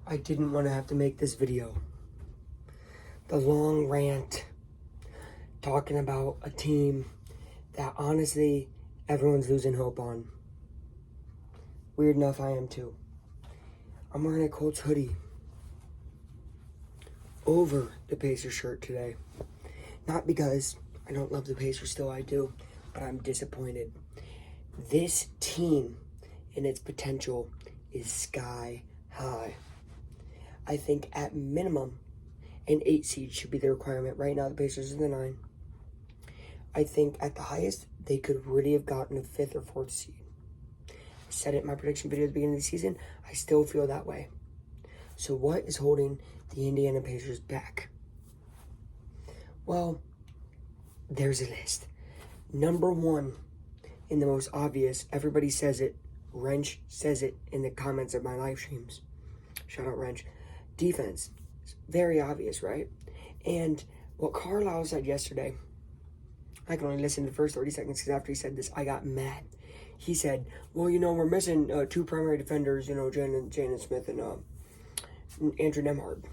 I didn't want to have to make this video. The long rant talking about a team that honestly everyone's losing hope on. Weird enough, I am too. I'm wearing a Colts hoodie over the Pacers shirt today. Not because I don't love the Pacers, still I do, but I'm disappointed. This team and its potential is sky high. I think at minimum, an 8 seed should be the requirement. Right now, the Pacers are the 9. I think at the highest, they could really have gotten a 5th or 4th seed. I said it in my prediction video at the beginning of the season. I still feel that way. So what is holding the Indiana Pacers back? Well, there's a list. Number 1, and the most obvious, everybody says it. Wrench says it in the comments of my live streams. Shout out Wrench. Defense. It's very obvious, right? And what Carlisle said yesterday, I can only listen to the first 30 seconds because after he said this, I got mad. He said, well, we're missing 2 primary defenders, Jalen Smith and Andrew Nembhard.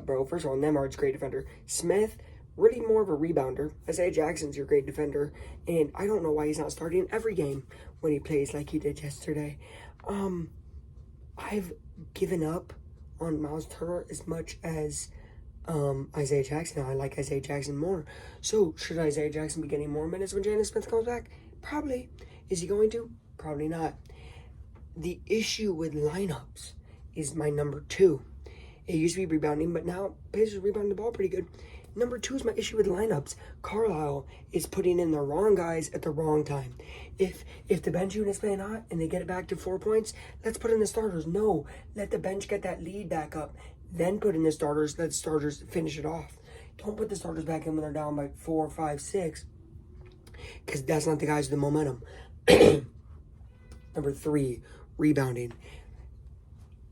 Bro, first of all, Nembhard's a great defender. Smith, really more of a rebounder. Isaiah Jackson's your great defender. And I don't know why he's not starting every game when he plays like he did yesterday. I've given up on Miles Turner as much as Isaiah Jackson. I like Isaiah Jackson more. So, should Isaiah Jackson be getting more minutes when Jalen Smith comes back? Probably. Is he going to? Probably not. The issue with lineups is my number 2. It used to be rebounding, but now Pacers rebounding the ball pretty good. Number 2 is my issue with lineups. Carlisle is putting in the wrong guys at the wrong time. If the bench unit's playing hot and they get it back to 4 points, let's put in the starters. No, let the bench get that lead back up. Then put in the starters, let the starters finish it off. Don't put the starters back in when they're down by 4, 5, 6. Because that's not the guys with the momentum. Number 3, rebounding.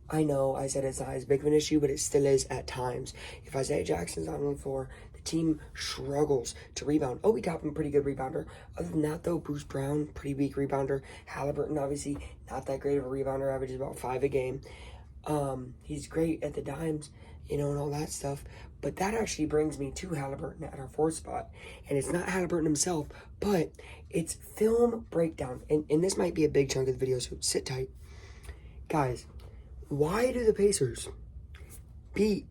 I know I said it's not as big of an issue, but it still is at times. If Isaiah Jackson's not on the floor, the team struggles to rebound. Obi Toppin, pretty good rebounder. Other than that, though, Bruce Brown, pretty weak rebounder. Halliburton, obviously, not that great of a rebounder, averages about 5 a game. He's great at the dimes, and all that stuff. But that actually brings me to Halliburton at our 4th spot. And it's not Halliburton himself, but it's film breakdown. And this might be a big chunk of the video, so sit tight. Guys, why do the Pacers beat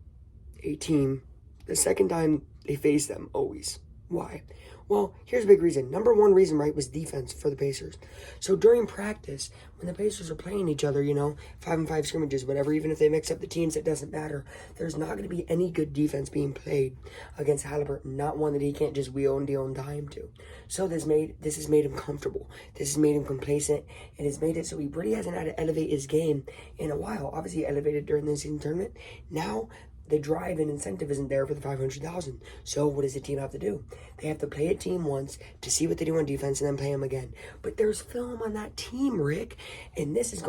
a team the second time they face them always? Why? Well, here's a big reason. Number 1 reason, right, was defense for the Pacers. So during practice, when the Pacers are playing each other, 5-on-5 scrimmages, whatever, even if they mix up the teams, it doesn't matter. There's not going to be any good defense being played against Halliburton, not one that he can't just wheel and deal and dime to. So this has made him comfortable. This has made him complacent, and has made it so he really hasn't had to elevate his game in a while. Obviously, he elevated during the season tournament. Now, the drive and incentive isn't there for the $500,000. So what does the team have to do? They have to play a team once to see what they do on defense and then play them again. But there's film on that team, Rick. And this is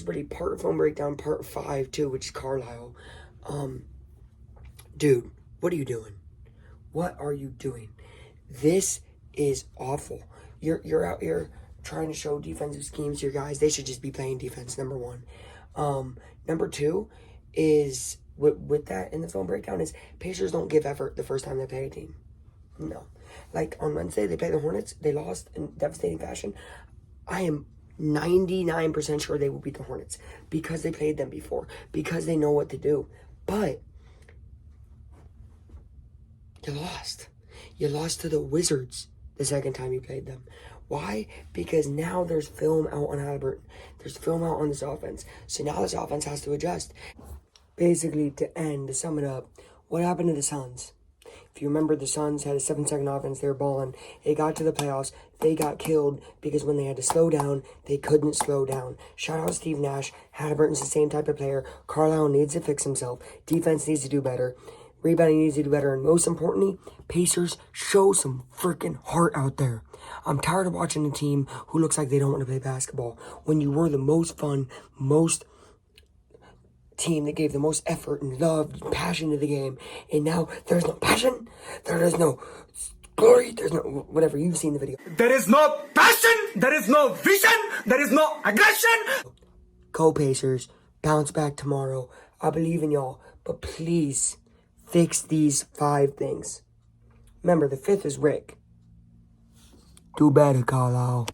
really part film breakdown, part 5 too, which is Carlisle. Dude, what are you doing? What are you doing? This is awful. You're out here trying to show defensive schemes to your guys. They should just be playing defense, number 1. Number 2 is with that in the film breakdown is Pacers don't give effort the first time they play a team. No. Like on Wednesday, they played the Hornets. They lost in devastating fashion. I am 99% sure they will beat the Hornets because they played them before, because they know what to do. But you lost. You lost to the Wizards the second time you played them. Why? Because now there's film out on Halliburton. There's film out on this offense. So now this offense has to adjust. Basically, to sum it up, what happened to the Suns? If you remember, the Suns had a 7-second offense. They were balling. They got to the playoffs. They got killed because when they had to slow down, they couldn't slow down. Shout out Steve Nash. Halliburton's the same type of player. Carlisle needs to fix himself. Defense needs to do better. Rebounding needs to do better. And most importantly, Pacers, show some freaking heart out there. I'm tired of watching a team who looks like they don't want to play basketball when you were the most fun, most team that gave the most effort and love and passion to the game. And now there's no passion. There is no glory. There's no whatever. You've seen the video. There is no passion. There is no vision. There is no aggression. Go Pacers. bounce back tomorrow. I believe in y'all. But please fix these 5 things. Remember, the 5th is Rick. Do better, Carlisle.